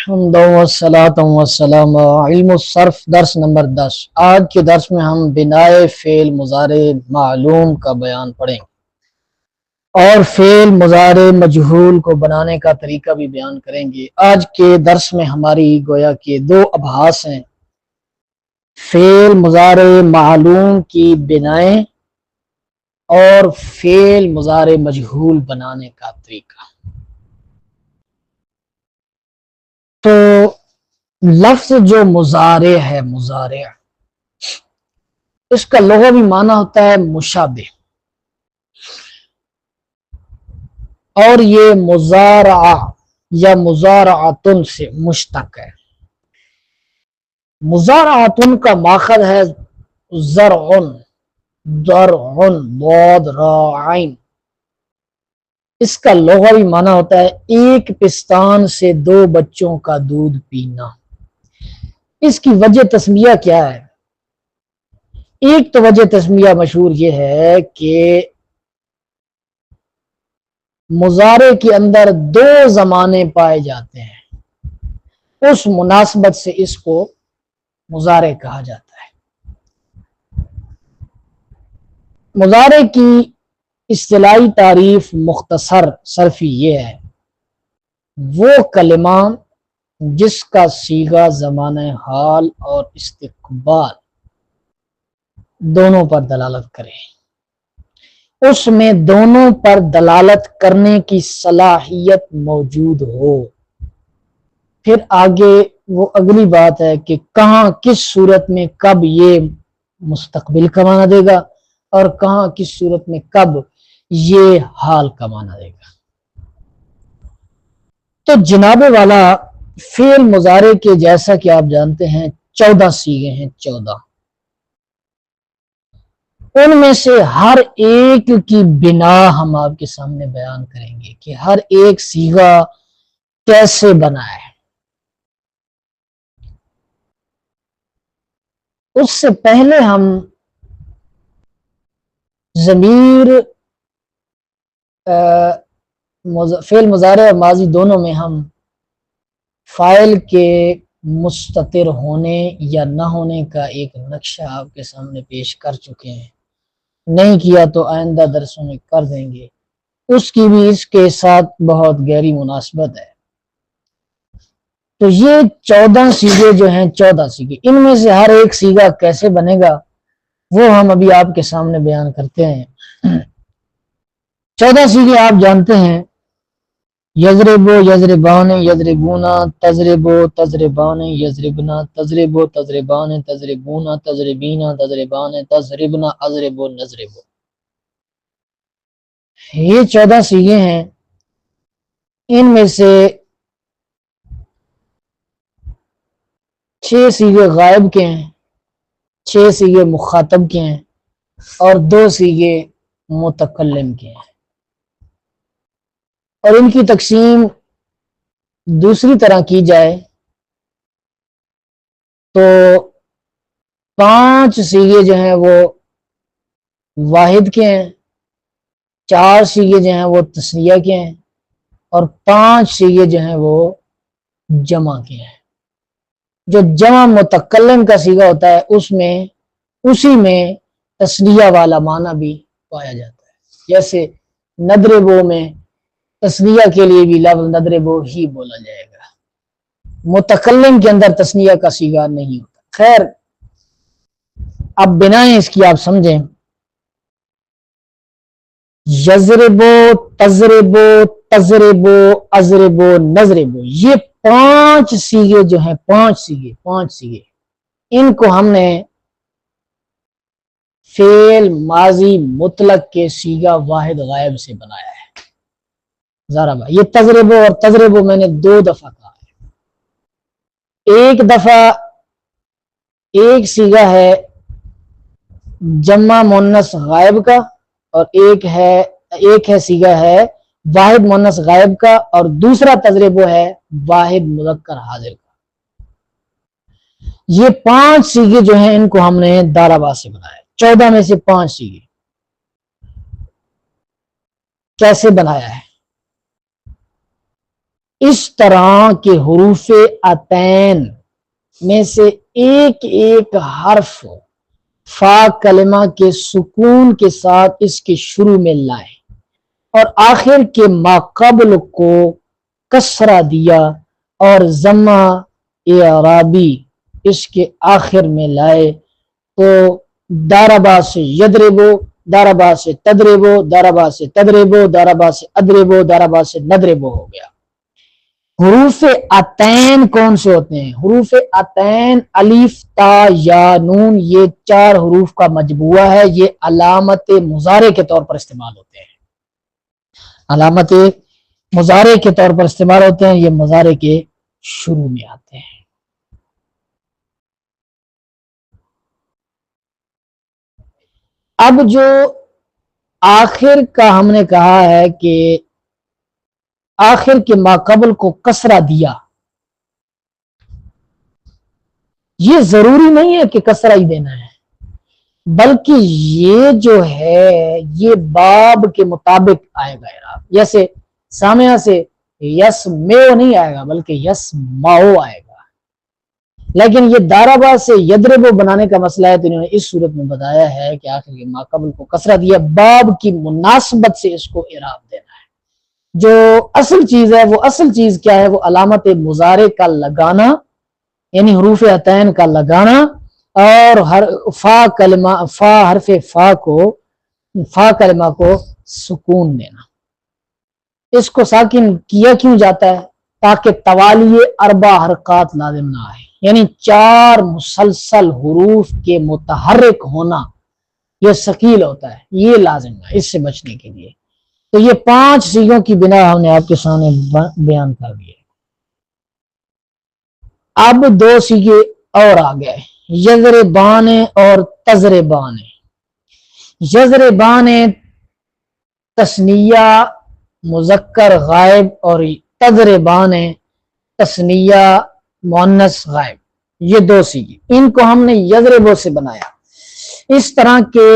الحمد والصلاۃ والسلام علم الصرف درس نمبر 10۔ آج کے درس میں ہم بنائے فعل مضارع معلوم کا بیان پڑھیں اور فعل مضارع مجہول کو بنانے کا طریقہ بھی بیان کریں گے۔ آج کے درس میں ہماری گویا کہ دو ابحاث ہیں، فعل مضارع معلوم کی بنائیں اور فعل مضارع مجہول بنانے کا طریقہ۔ تو لفظ جو مضارع ہے، مضارع اس کا لغوی معنی ہوتا ہے مشابہ، اور یہ مضارعہ یا مضارعتن سے مشتق ہے۔ مضارعتن کا ماخذ ہے زرعن، درعن، ضاد را عین۔ اس کا لغوی معنی ہوتا ہے ایک پستان سے دو بچوں کا دودھ پینا۔ اس کی وجہ تسمیہ کیا ہے؟ ایک تو وجہ تسمیہ مشہور یہ ہے کہ مضارع کے اندر دو زمانے پائے جاتے ہیں، اس مناسبت سے اس کو مضارع کہا جاتا ہے۔ مضارع کی اصطلاحی تعریف مختصر صرفی یہ ہے، وہ کلمہ جس کا صیغہ زمانہ حال اور استقبال دونوں پر دلالت کرے، اس میں دونوں پر دلالت کرنے کی صلاحیت موجود ہو۔ پھر آگے وہ اگلی بات ہے کہ کہاں کس صورت میں کب یہ مستقبل کا معنی دے گا اور کہاں کس صورت میں کب یہ حال کا معنی دے گا۔ تو جناب والا فعل مضارع کے جیسا کہ آپ جانتے ہیں 14 صیغے ہیں، 14۔ ان میں سے ہر ایک کی بنا ہم آپ کے سامنے بیان کریں گے کہ ہر ایک صیغہ کیسے بنا ہے۔ اس سے پہلے ہم ضمیر فعل مضارع اور ماضی دونوں میں ہم فاعل کے مستتر ہونے یا نہ ہونے کا ایک نقشہ آپ کے سامنے پیش کر چکے ہیں، نہیں کیا تو آئندہ درسوں میں کر دیں گے، اس کی بھی اس کے ساتھ بہت گہری مناسبت ہے۔ تو یہ 14 صیغے جو ہیں، 14 صیغے، ان میں سے ہر ایک صیغہ کیسے بنے گا وہ ہم ابھی آپ کے سامنے بیان کرتے ہیں۔ 14 صیغے آپ جانتے ہیں، یضربو، یضربان، یضربونا، تضربو، تضربان، یضربنا، تضربو، تضربان، تضربونا، تضربینا، تضربان، تضربنا، اضربو، نضربو۔ یہ 14 صیغے ہیں، ان میں سے 6 صیغے غائب کے ہیں، 6 صیغے مخاطب کے ہیں اور 2 صیغے متکلم کے ہیں۔ اور ان کی تقسیم دوسری طرح کی جائے تو 5 صیغے جو ہیں وہ واحد کے ہیں، 4 صیغے جو ہیں وہ تثنیہ کے ہیں اور 5 صیغے جو ہیں وہ جمع کے ہیں۔ جو جمع متکلم کا صیغہ ہوتا ہے اسی میں تثنیہ والا معنی بھی پایا جاتا ہے، جیسے نضربو میں تثنیہ کے لیے بھی لفظ نضربو ہی بولا جائے گا، متکلم کے اندر تثنیہ کا صیغہ نہیں ہوتا۔ خیر، اب بنائیں اس کی آپ سمجھیں، یضربو، تضربو، تضربو، اضربو، نضربو، یہ 5 صیغے جو ہیں، 5 صیغے، ان کو ہم نے فعل ماضی مطلق کے صیغہ واحد غائب سے بنایا ہے۔ ذرا یہ تضربو اور تضربو میں نے 2 دفعہ کہا ہے۔ ایک دفعہ ایک صیغہ ہے جمع مؤنث غائب کا اور ایک ہے صیغہ ہے واحد مؤنث غائب کا، اور دوسرا تضربو ہے واحد مذکر حاضر کا۔ یہ 5 صیغے جو ہیں ان کو ہم نے دارابا سے بنایا، 14 میں سے 5 صیغے کیسے بنایا ہے؟ اس طرح کے حروف عتین میں سے ایک ایک حرف فا کلمہ کے سکون کے ساتھ اس کے شروع میں لائے اور آخر کے ماقبل کو کسرہ دیا اور ضمہ اعرابی اس کے آخر میں لائے تو داربا سے یدربو، داربا سے تدربو، داربا سے تدربو، داربا سے ادربو، داربا سے ندربو ہو گیا۔ حروف عتین کون سے ہوتے ہیں؟ حروف عتین الف تا یا نون، یہ 4 حروف کا مجموعہ ہے۔ یہ علامت مضارع کے طور پر استعمال ہوتے ہیں، علامت مضارع کے طور پر استعمال ہوتے ہیں، یہ مضارع کے شروع میں آتے ہیں۔ اب جو آخر کا ہم نے کہا ہے کہ آخر کے ماقبل کو کسرہ دیا، یہ ضروری نہیں ہے کہ کسرہ ہی دینا ہے، بلکہ یہ جو ہے یہ باب کے مطابق آئے گا اعراب۔ جیسے سامعہ سے یس میو نہیں آئے گا بلکہ یس ماؤ آئے گا، لیکن یہ داربا سے یدربو بنانے کا مسئلہ ہے تو انہوں نے اس صورت میں بتایا ہے کہ آخر کے ماقبل کو کسرہ دیا، باب کی مناسبت سے اس کو اعراب دینا ہے۔ جو اصل چیز ہے وہ اصل چیز کیا ہے؟ وہ علامت مضارع کا لگانا، یعنی حروف عتین کا لگانا اور فا کلمہ، حرف فا کلمہ کو سکون دینا۔ اس کو ساکن کیا کیوں جاتا ہے؟ تاکہ توالی 4 حرکات لازم نہ آئے، یعنی 4 مسلسل حروف کے متحرک ہونا یہ ثقیل ہوتا ہے، یہ لازم نہ، اس سے بچنے کے لیے۔ تو یہ 5 صیغوں کی بنا ہم نے آپ کے سامنے بیان کر دیے۔ اب 2 صیغے اور آ گئے، یضربان اور تضربان۔ یضربان تثنیہ مذکر غائب اور تضربان تثنیہ مؤنث غائب، یہ 2 صیغے، ان کو ہم نے یضربو سے بنایا۔ اس طرح کے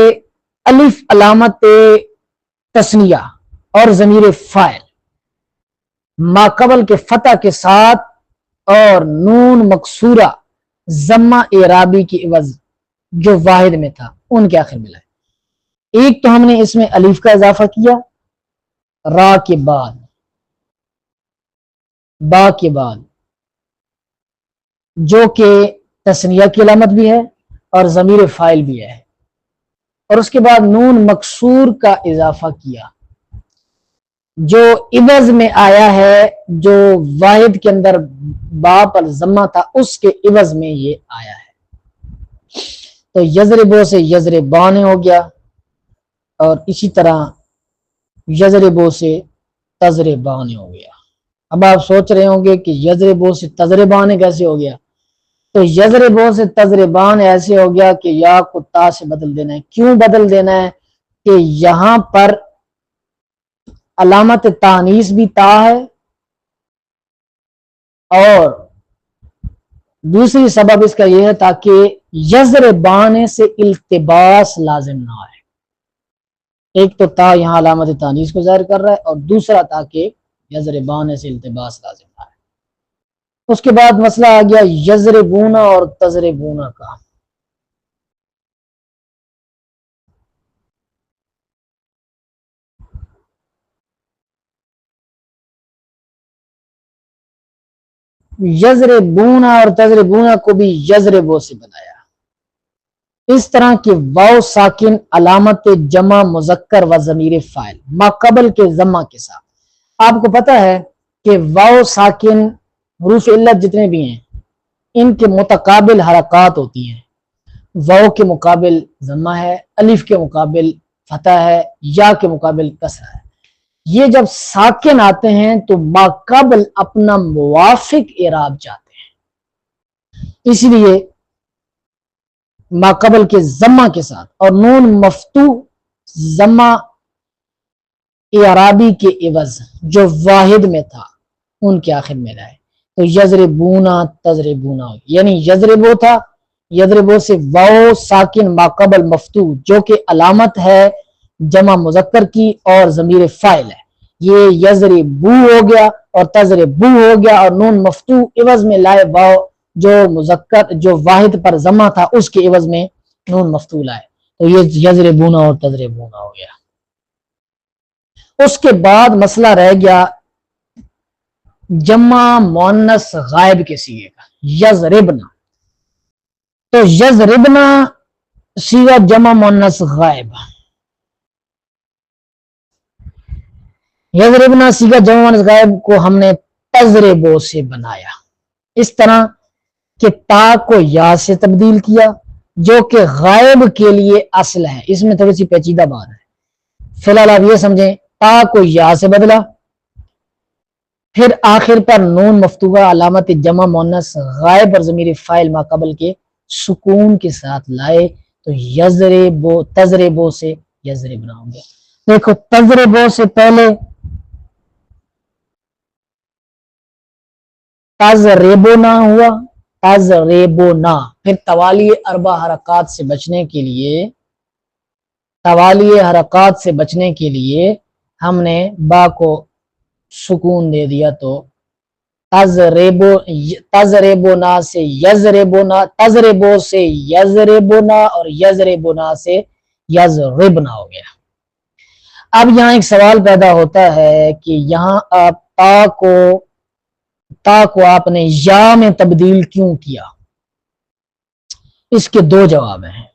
الف علامت تثنیہ اور ضمیر فاعل ماقبل کے فتح کے ساتھ اور نون مکسورہ ضمہ اعرابی کی عوض جو واحد میں تھا ان کے آخر ملا ہے۔ ایک تو ہم نے اس میں الف کا اضافہ کیا را کے بعد، با کے بعد، جو کہ تثنیہ کی علامت بھی ہے اور ضمیر فاعل بھی ہے، اور اس کے بعد نون مکسور کا اضافہ کیا جو عوض میں آیا ہے، جو واحد کے اندر با پر ضمہ تھا اس کے عوض میں یہ آیا ہے۔ تو یضربو سے یضربان ہو گیا، اور اسی طرح یضربو سے تضربان ہو گیا۔ اب آپ سوچ رہے ہوں گے کہ یضربو سے تضربان کیسے ہو گیا؟ تو یضربو سے تضربان ایسے ہو گیا کہ یا کو تا سے بدل دینا ہے۔ کیوں بدل دینا ہے؟ کہ یہاں پر علامت تانیث بھی تا ہے، اور دوسری سبب اس کا یہ ہے تاکہ یضربان سے التباس لازم نہ آئے۔ ایک تو تا یہاں علامت تانیث کو ظاہر کر رہا ہے، اور دوسرا تاکہ یضربان سے التباس لازم نہ آئے۔ اس کے بعد مسئلہ آ گیا یضربونا اور تضربونا کا۔ یضربونا اور تضربونا کو بھی یضربو سے بنایا۔ اس طرح کی واو ساکن علامت جمع مذکر و ضمیر فاعل ماقبل کے ضمہ کے ساتھ۔ آپ کو پتہ ہے کہ واو ساکن حروف علت جتنے بھی ہیں ان کے متقابل حرکات ہوتی ہیں۔ واو کے مقابل ضمہ ہے، الف کے مقابل فتح ہے، یا کے مقابل کسرہ ہے۔ یہ جب ساکن آتے ہیں تو ماقبل اپنا موافق اعراب چاہتے ہیں، اس لیے ماقبل کے ضمہ کے ساتھ اور نون مفتوح ضمہ اعرابی کے عوض جو واحد میں تھا ان کے آخر میں لائے تو یضربونا تضربونا، یعنی یضربو تھا، یضربو سے واو ساکن ماقبل مفتوح جو کہ علامت ہے جمع مذکر کی اور ضمیر فاعل ہے، یہ یضربو ہو گیا، اور تضربو ہو گیا اور نون مفتوح عوض میں لائے واو جو مذکر جو واحد پر ضمہ تھا اس کے عوض میں نون مفتوح لائے، تو یہ یضربونا اور تضربونا ہو گیا۔ اس کے بعد مسئلہ رہ گیا جمع مؤنث غائب کے صیغے کا، یضربنا۔ تو یضربنا صیغہ جمع مؤنث غائب، یضربنا صیغہ جمع مؤنث غائب کو ہم نے تضربو سے بنایا، اس طرح کہ تا کو یا سے تبدیل کیا جو کہ غائب کے لیے اصل ہے۔ اس میں تھوڑی سی پیچیدہ بات ہے، فی الحال آپ یہ سمجھیں تا کو یا سے بدلا، پھر آخر پر نون مفتوحہ علامت جمع مؤنث غائب اور ضمیر فاعل ما قبل کے سکون کے ساتھ لائے تو یضربو تضربو سے یضربنا ہو گیا۔ دیکھو تضربو سے پہلے تضربنا ہوا، تضربنا، پھر توالی اربع حرکات سے بچنے کے لیے ہم نے با کو سکون دے دیا تو تضربنا سے یضربنا، تضربو سے یضربنا اور یضربنا سے یضربنا ہو گیا۔ اب یہاں ایک سوال پیدا ہوتا ہے کہ یہاں آپ تا کو آپ نے یا میں تبدیل کیوں کیا؟ اس کے دو جواب ہیں۔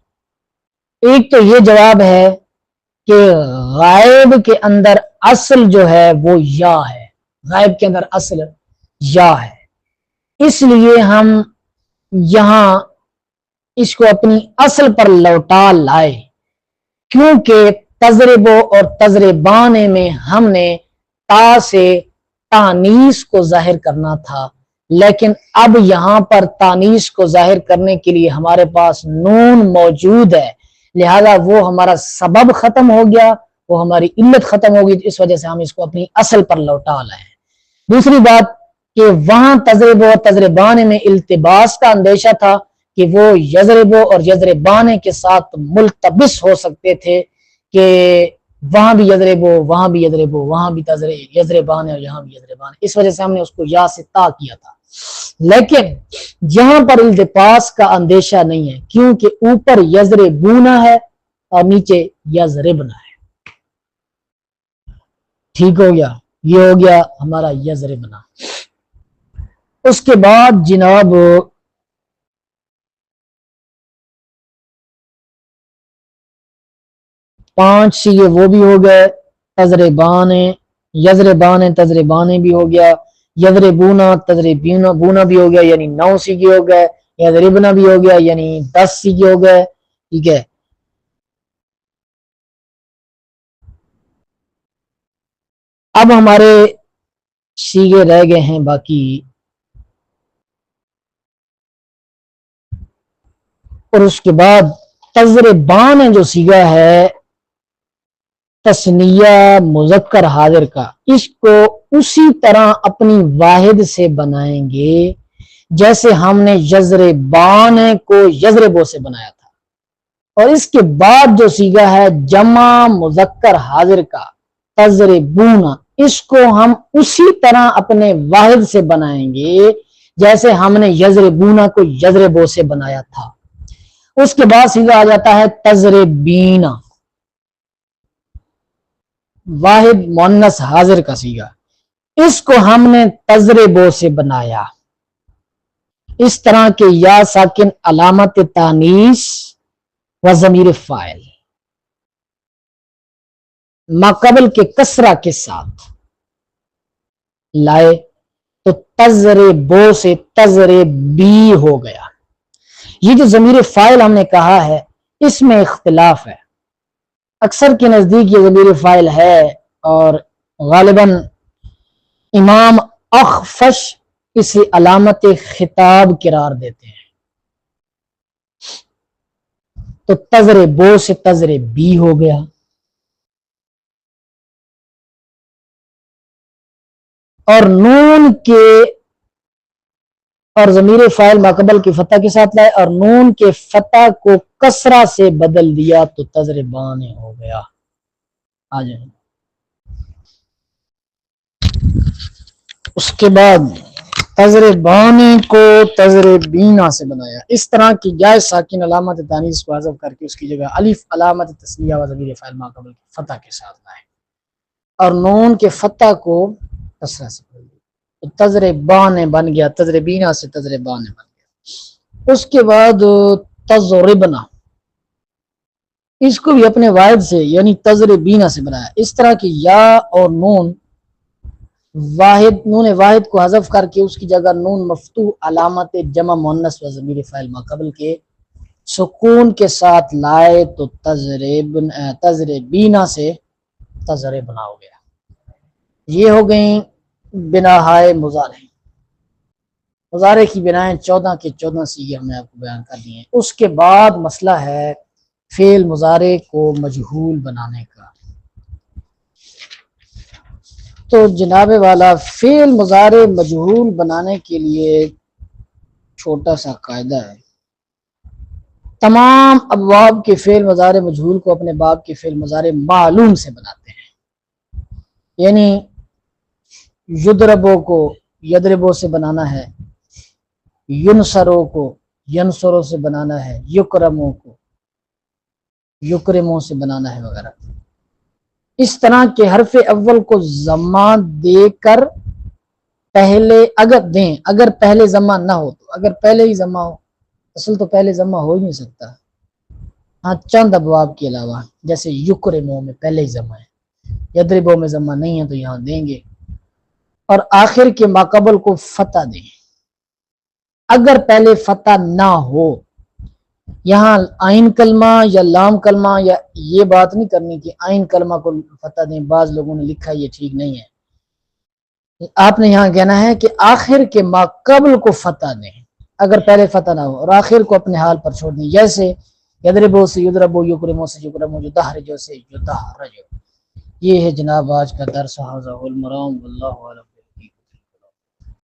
ایک تو یہ جواب ہے کہ غائب کے اندر اصل جو ہے وہ یا ہے، غائب کے اندر اصل یا ہے، اس لیے ہم یہاں اس کو اپنی اصل پر لوٹا لائے، کیونکہ تضربو اور تضربانے میں ہم نے تا سے تانیث کو ظاہر کرنا تھا، لیکن اب یہاں پر تانیث کو ظاہر کرنے کے لیے ہمارے پاس نون موجود ہے، لہذا وہ ہمارا سبب ختم ہو گیا، وہ ہماری علت ختم ہو گئی، اس وجہ سے ہم اس کو اپنی اصل پر لوٹا لائے۔ دوسری بات کہ وہاں تضربو اور تضربانے میں التباس کا اندیشہ تھا کہ وہ یضربو اور یضربانے کے ساتھ ملتبس ہو سکتے تھے، کہ وہاں بھی یضربو، وہاں بھی یضربو، وہاں بھی یضربانے اور یہاں بھی یضربانے، اس وجہ سے ہم نے اس کو یا سے تا کیا تھا۔ لیکن یہاں پر التباس کا اندیشہ نہیں ہے، کیونکہ اوپر یضربونا ہے اور نیچے یضربنا ہے۔ ٹھیک ہو گیا، یہ ہو گیا ہمارا یضربنا۔ اس کے بعد جناب پانچ صیغے وہ بھی ہو گئے، تضربانے، یضربانے، تضربانے بھی ہو گیا، یضربونا، تضربونا بھی ہو گیا، یعنی 9 صیغے ہو گئے، یضربنا بھی ہو گیا یعنی 10 صیغے ہو گئے۔ ٹھیک ہے، اب ہمارے صیغے رہ گئے ہیں باقی، اور اس کے بعد تضربان جو صیغہ ہے تثنیہ مذکر حاضر کا، اس کو اسی طرح اپنی واحد سے بنائیں گے جیسے ہم نے یضربان کو یضربو سے بنایا تھا، اور اس کے بعد جو صیغہ ہے جمع مذکر حاضر کا تضربونا، اس کو ہم اسی طرح اپنے واحد سے بنائیں گے جیسے ہم نے یضربونا کو یضربو سے بنایا تھا۔ اس کے بعد صیغہ آ جاتا ہے تضربینا، واحد مؤنث حاضر کا صیغہ، اس کو ہم نے تضربو سے بنایا، اس طرح کے یا ساکن علامت تانیث و ضمیر فاعل ما قبل کے کسرہ کے ساتھ لائے تو تضربو سے تضربی ہو گیا۔ یہ جو ضمیر فاعل ہم نے کہا ہے اس میں اختلاف ہے، اکثر کے نزدیک یہ ضمیر فاعل ہے اور غالباً امام اخفش اسے علامت خطاب قرار دیتے ہیں، تو تضربو سے تضربی ہو گیا۔ اور نون کے اور ضمیر فاعل ماقبل کی فتح کے ساتھ لائے اور نون کے فتح کو کسرہ سے بدل دیا تو تضربان ہو گیا۔ آ جائیں اس کے بعد تضربانی کو تضربینا سے بنایا، اس طرح کی جائے ساکن علامت تانیث کو حذف کر کے اس کی جگہ الف علامت تثنیہ و ضمیر فاعل ما قبل فتح کے ساتھ لائے، اور نون کے فتح کو کسرہ سے پڑھ لیا، تضربان بن گیا، تضربینا سے تضربان بن گیا۔ اس کے بعد تضربنا، اس کو بھی اپنے واحد سے یعنی تضربینا سے بنایا، اس طرح کی یا اور نون واحد کو حذف کر کے اس کی جگہ نون مفتوح علامت جمع مؤنث و ضمیر فاعل ما قبل کے سکون کے ساتھ لائے تو تضربینا سے تضربنا ہو گیا۔ یہ ہو گئیں بناہائے مضارع۔ مضارع کی بنائیں 14 کے 14 سیغے ہم نے آپ کو بیان کر دی ہیں۔ اس کے بعد مسئلہ ہے فعل مضارع کو مجہول بنانے کا۔ تو جناب والا فعل مضارع مجہول بنانے کے لیے چھوٹا سا قاعدہ ہے، تمام ابواب کے فعل مضارع مجہول کو اپنے باب کے فعل مضارع معلوم سے بناتے ہیں، یعنی یضربو کو یضربو سے بنانا ہے، ینصرو کو ینصرو سے بنانا ہے، یکرمو کو یکرمو سے بنانا ہے وغیرہ۔ اس طرح کے حرف اول کو ضمہ دے کر پہلے اگر پہلے ضمہ نہ ہو تو، اگر پہلے ہی ضمہ ہو، اصل تو پہلے ضمہ ہو ہی نہیں سکتا، ہاں چند ابواب کے علاوہ، جیسے یکرمو میں پہلے ہی ضمہ ہے، یضربو میں ضمہ نہیں ہے تو یہاں دیں گے، اور آخر کے ماقبل کو فتح دیں۔ اگر پہلے فتح نہ ہو، یہاں آئین کلمہ یا لام کلمہ یا یہ بات نہیں کرنی کہ آئین کلمہ کو فتح دیں، بعض لوگوں نے لکھا یہ ٹھیک نہیں ہے، آپ نے یہاں کہنا ہے کہ آخر کے ماقبل کو فتح دیں اگر پہلے فتح نہ ہو، اور آخر کو اپنے حال پر چھوڑ دیں، جیسے یضربو سے یضربو، یکرمو سے یکرمو، یدحرجو سے یدحرجو۔ یہ ہے جناب آج کا درس، ھذا هو المرام واللہ اعلم۔